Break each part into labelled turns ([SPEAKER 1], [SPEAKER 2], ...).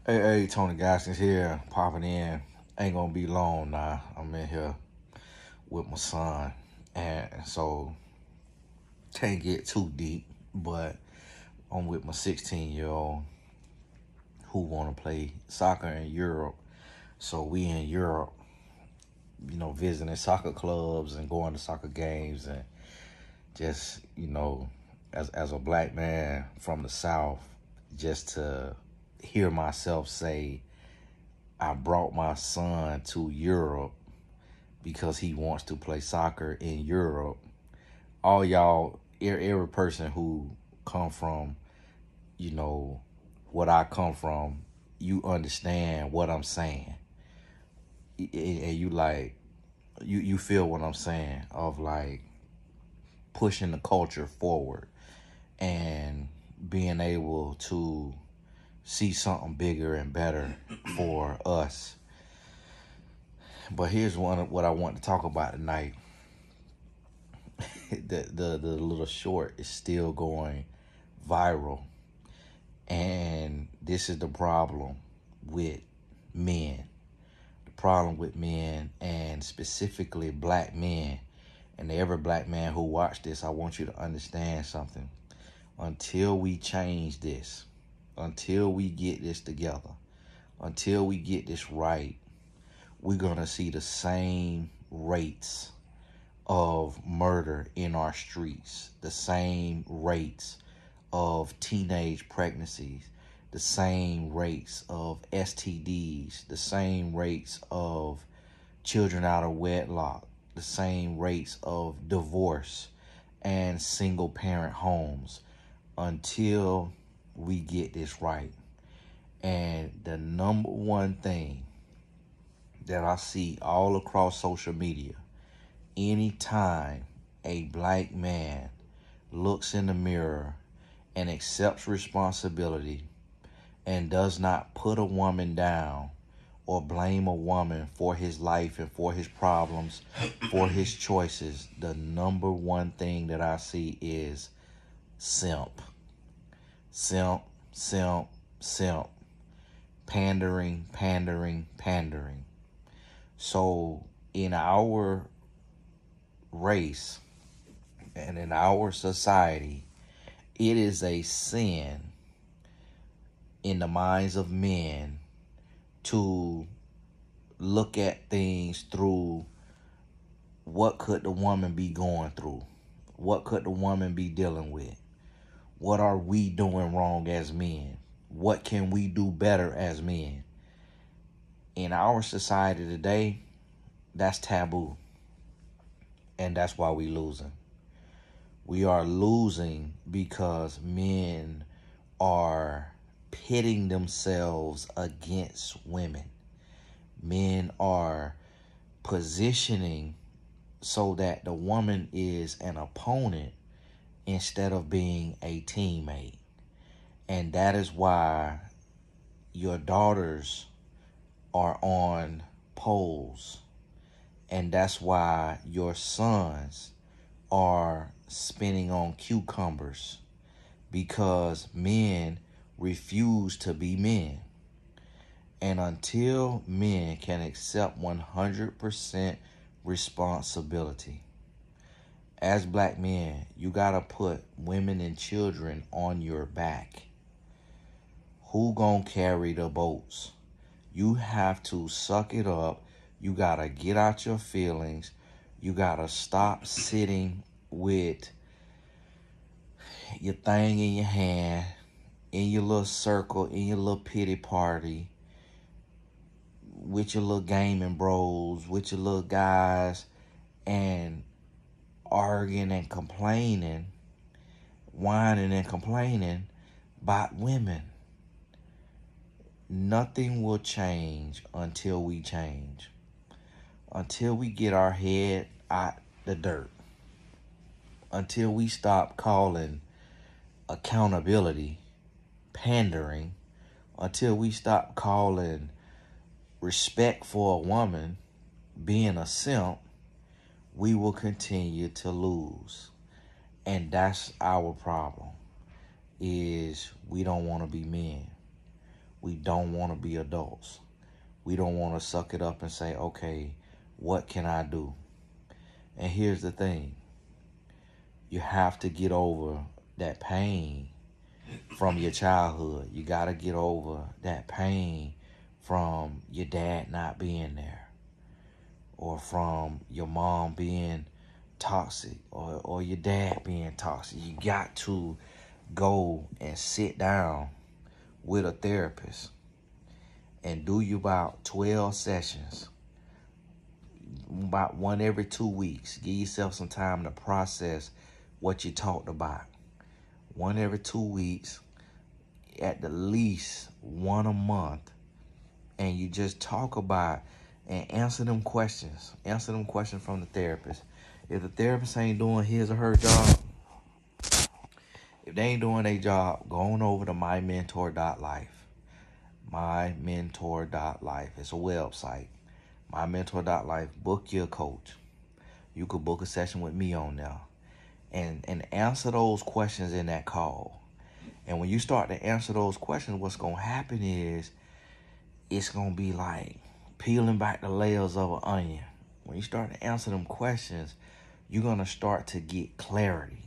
[SPEAKER 1] Hey, Tony Gaskins here, popping in. Ain't gonna be long now. I'm in here with my son, and so can't get too deep. But I'm with my 16-year-old who wanna play soccer in Europe. So we in Europe, visiting soccer clubs and going to soccer games, and just as a black man from the South, just to hear myself say I brought my son to Europe because he wants to play soccer in Europe. All y'all, every person who come from, you know, what I come from, you understand what I'm saying. And you feel what I'm saying of like pushing the culture forward and being able to see something bigger and better for us. But here's what I want to talk about tonight. The little short is still going viral, and this is the problem with men. The problem with men, and specifically black men, and every black man who watched this, I want you to understand something. Until we change this, until we get this together, until we get this right, we're gonna see the same rates of murder in our streets, the same rates of teenage pregnancies, the same rates of STDs, the same rates of children out of wedlock, the same rates of divorce and single parent homes until we get this right. And the number one thing that I see all across social media, anytime a black man looks in the mirror and accepts responsibility and does not put a woman down or blame a woman for his life and for his problems, for his choices, the number one thing that I see is simp. Simp, simp, simp. Pandering, pandering, pandering. So in our race and in our society, it is a sin in the minds of men to look at things through what could the woman be going through? What could the woman be dealing with? What are we doing wrong as men? What can we do better as men? In our society today, that's taboo. And that's why we losing. We are losing because men are pitting themselves against women. Men are positioning so that the woman is an opponent instead of being a teammate. And that is why your daughters are on poles. And that's why your sons are spinning on cucumbers, because men refuse to be men. And until men can accept 100% responsibility, as black men, you gotta put women and children on your back. Who gonna carry the boats? You have to suck it up. You gotta get out your feelings. You gotta stop sitting with your thing in your hand, in your little circle, in your little pity party, with your little gaming bros, with your little guys, and arguing and complaining, whining and complaining about women. Nothing will change until we change. Until we get our head out the dirt. Until we stop calling accountability pandering. Until we stop calling respect for a woman being a simp, we will continue to lose. And that's our problem, is we don't want to be men. We don't want to be adults. We don't want to suck it up and say, okay, what can I do? And here's the thing. You have to get over that pain from your childhood. You got to get over that pain from your dad not being there, or from your mom being toxic, or your dad being toxic. You got to go and sit down with a therapist and do you about 12 sessions, about one every 2 weeks. Give yourself some time to process what you talked about. One every 2 weeks, at the least one a month, and you just talk about and answer them questions. Answer them questions from the therapist. If the therapist ain't doing his or her job, if they ain't doing their job, go on over to mymentor.life. mymentor.life. It's a website. mymentor.life. Book your coach. You could book a session with me on there. And answer those questions in that call. And when you start to answer those questions, what's going to happen is it's going to be like peeling back the layers of an onion. When you start to answer them questions, you're going to start to get clarity.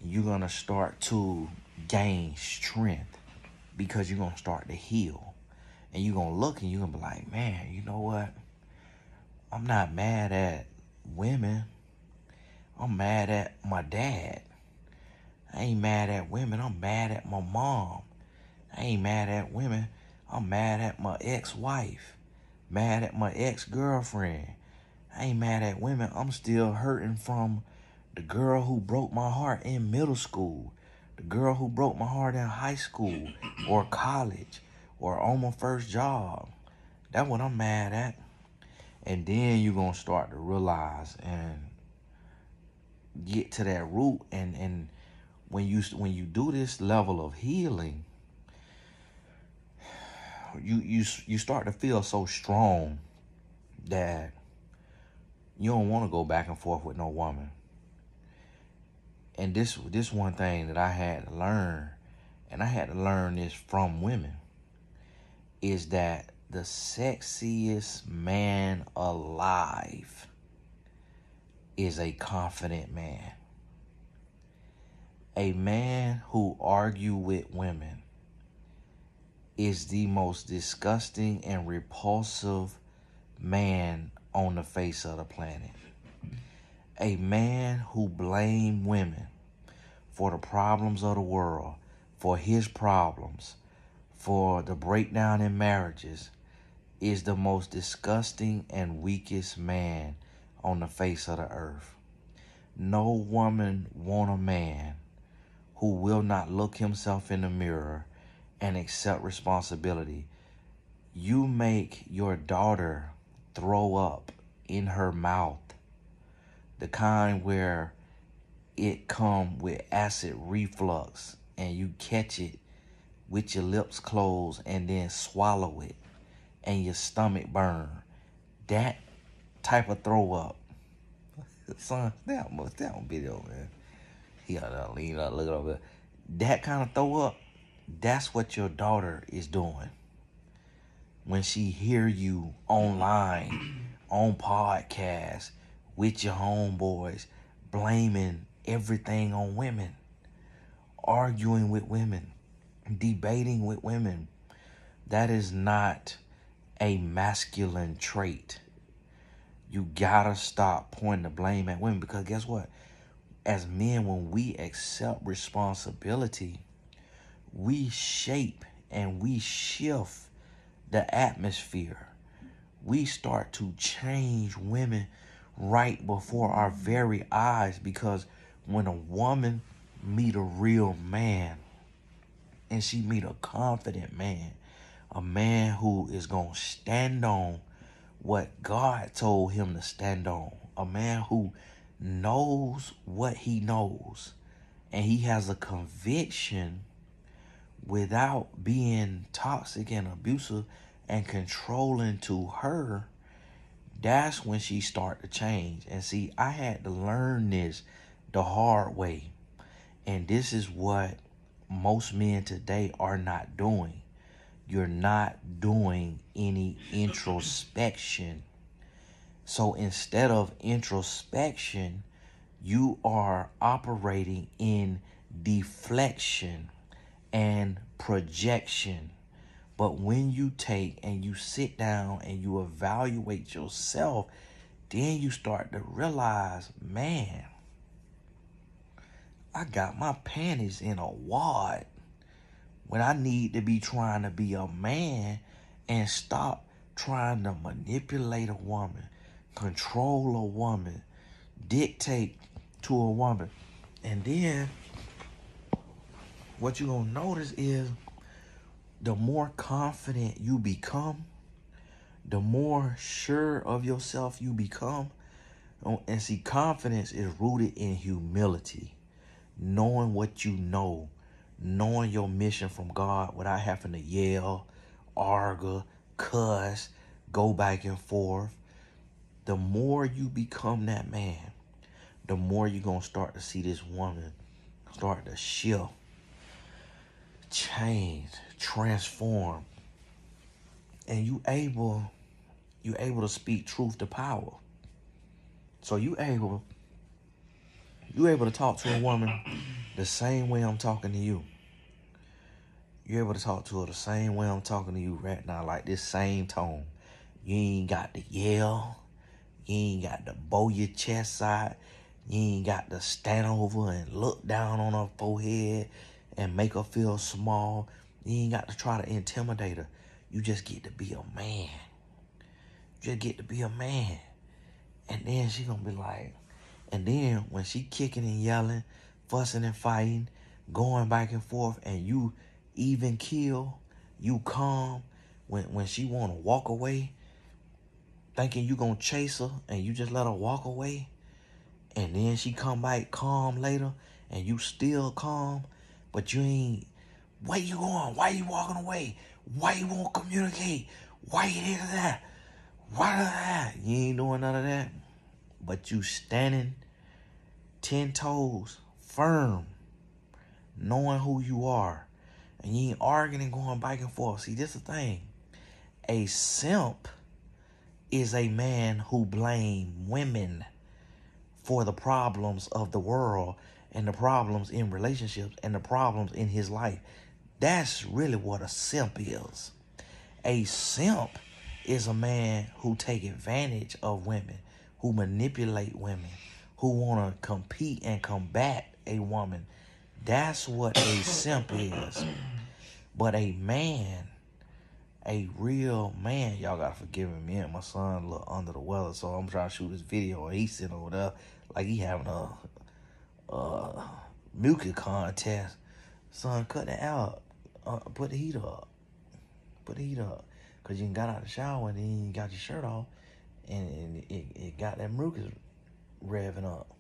[SPEAKER 1] You're going to start to gain strength, because you're going to start to heal. And you're going to look and you're going to be like, man, you know what? I'm not mad at women. I'm mad at my dad. I ain't mad at women. I'm mad at my mom. I ain't mad at women. I'm mad at my ex-wife. Mad at my ex-girlfriend. I ain't mad at women. I'm still hurting from the girl who broke my heart in middle school. The girl who broke my heart in high school or college or on my first job. That's what I'm mad at. And then you're going to start to realize and get to that root. And when you do this level of healing, you start to feel so strong that you don't want to go back and forth with no woman. And this one thing that I had to learn, and I had to learn this from women, is that the sexiest man alive is a confident man. A man who argue with women is the most disgusting and repulsive man on the face of the planet. A man who blame women for the problems of the world, for his problems, for the breakdown in marriages, is the most disgusting and weakest man on the face of the earth. No woman want a man who will not look himself in the mirror and accept responsibility. You make your daughter throw up in her mouth, the kind where it come with acid reflux and you catch it with your lips closed and then swallow it and your stomach burn. That type of throw up. Son, that one video, man. He gotta lean up, look over. That kind of throw up, that's what your daughter is doing. When she hear you online, on podcasts, with your homeboys, blaming everything on women, arguing with women, debating with women, that is not a masculine trait. You gotta stop pointing the blame at women, because guess what? As men, when we accept responsibility, we shape and we shift the atmosphere. We start to change women right before our very eyes, because when a woman meet a real man and she meet a confident man, a man who is going to stand on what God told him to stand on, a man who knows what he knows, and he has a conviction without being toxic and abusive and controlling to her, that's when she start to change. And see, I had to learn this the hard way. And this is what most men today are not doing. you're not doing any introspection. So instead of introspection, you are operating in deflection and projection. But when you take and you sit down and you evaluate yourself, then you start to realize, man, I got my panties in a wad when I need to be trying to be a man and stop trying to manipulate a woman, control a woman, dictate to a woman. And then what you're going to notice is the more confident you become, the more sure of yourself you become. And see, confidence is rooted in humility, knowing what you know, knowing your mission from God without having to yell, argue, cuss, go back and forth. The more you become that man, the more you're going to start to see this woman start to shift, change, transform. And you able to speak truth to power. So you able to talk to a woman the same way I'm talking to you. You're able to talk to her the same way I'm talking to you right now, like this same tone. You ain't got to yell. You ain't got to bow your chest out. You ain't got to stand over and look down on her forehead and make her feel small. You ain't got to try to intimidate her. You just get to be a man. You just get to be a man. And then she gonna be like, and then when she kicking and yelling, fussing and fighting, going back and forth, and you even kill, you calm, when she wanna walk away, thinking you gonna chase her, and you just let her walk away, and then she come back calm later, and you still calm, but you ain't, where you going? Why you walking away? Why you won't communicate? Why you did that? Why that? You ain't doing none of that. But you standing 10 toes firm, knowing who you are. And you ain't arguing and going back and forth. See, this is the thing. A simp is a man who blames women for the problems of the world and the problems in relationships and the problems in his life. That's really what a simp is. A simp is a man who take advantage of women, who manipulate women, who want to compete and combat a woman. That's what a simp is. But a man, a real man, y'all gotta forgive me and my son a little under the weather, so I'm trying to shoot this video and he's sitting over there like he having a mucus contest. Son, cut it out. Put the heat up. Put the heat up. Because you got out of the shower and then you got your shirt off and it got that mucus revving up.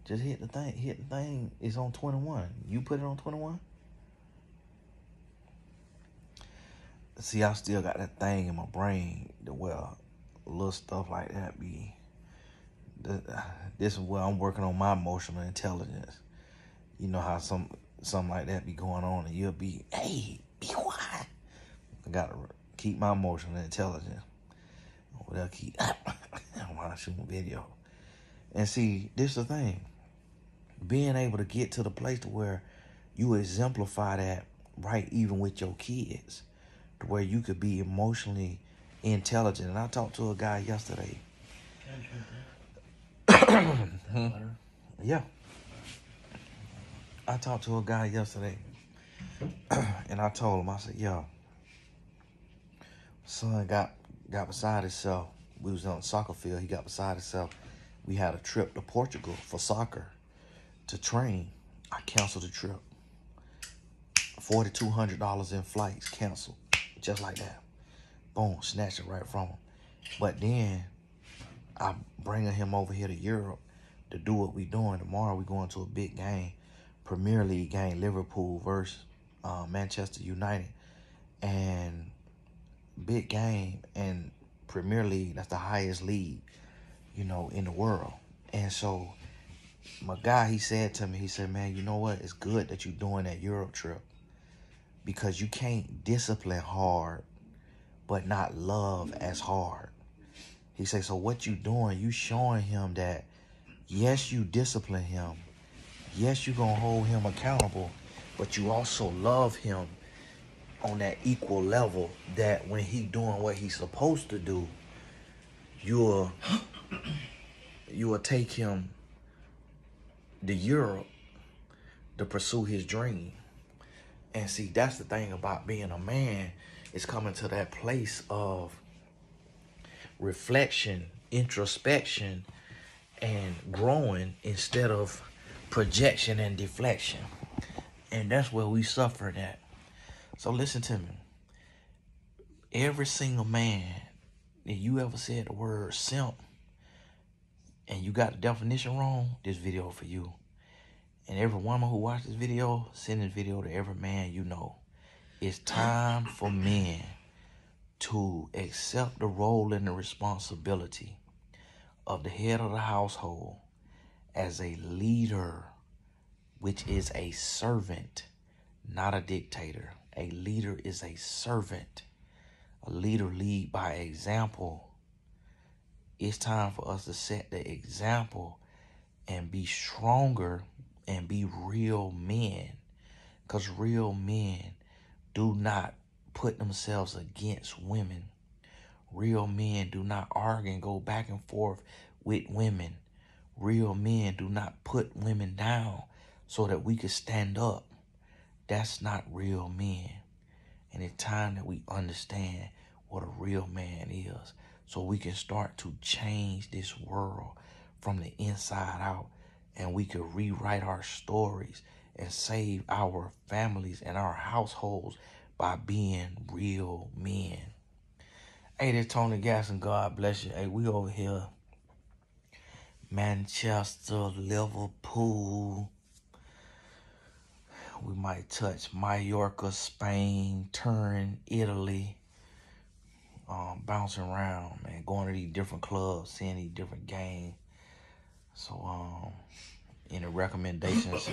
[SPEAKER 1] Just hit the thing. Hit the thing. It's on 21. You put it on 21? See, I still got that thing in my brain that, well, little stuff like that be. This is where I'm working on my emotional intelligence. You know how something like that be going on and you'll be, hey, be quiet. I got to keep my emotional intelligence. Or they'll keep while I shoot a video. And see, this is the thing. Being able to get to the place to where you exemplify that right even with your kids, to where you could be emotionally intelligent. And I talked to a guy yesterday. Yeah. I talked to a guy yesterday. And I told him, I said, yo, son got beside himself. We was on the soccer field. He got beside himself. We had a trip to Portugal for soccer to train. I canceled the trip. $4,200 in flights canceled. Just like that. Boom, snatched it right from him. But then I'm bringing him over here to Europe to do what we doing. Tomorrow we going to a big game, Premier League game, Liverpool versus Manchester United. And big game, and Premier League, that's the highest league, you know, in the world. And so my guy, he said to me, he said, man, you know what? It's good that you're doing that Europe trip. because you can't discipline hard but not love as hard. He said, so what you doing, you showing him that, yes, you discipline him. Yes, you going to hold him accountable, but you also love him on that equal level, that when he doing what he's supposed to do, you will take him to Europe to pursue his dream. And see, that's the thing about being a man, is coming to that place of reflection, introspection, and growing instead of projection and deflection. And that's where we suffer at. So listen to me. Every single man, if you ever said the word simp and you got the definition wrong, this video for you. And every woman who watched this video, send this video to every man you know. It's time for men to accept the role and the responsibility of the head of the household as a leader, which is a servant, not a dictator. A leader is a servant. A leader lead by example. It's time for us to set the example and be stronger and be real men. Because real men do not put themselves against women. Real men do not argue and go back and forth with women. Real men do not put women down so that we can stand up. That's not real men. And it's time that we understand what a real man is, so we can start to change this world from the inside out, and we can rewrite our stories and save our families and our households by being real men. Hey, this Tony Gasson, God bless you. Hey, we over here, Manchester, Liverpool. We might touch Mallorca, Spain, Turin, Italy. Bouncing around, man, going to these different clubs, seeing these different games. So, any recommendations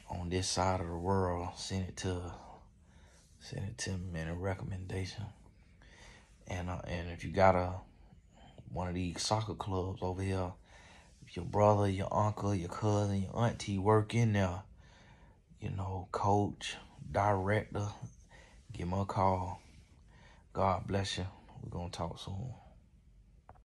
[SPEAKER 1] on this side of the world, send it to me in a recommendation. And if you got one of these soccer clubs over here, if your brother, your uncle, your cousin, your auntie work in there, you know, coach, director, give me a call. God bless you. We're going to talk soon.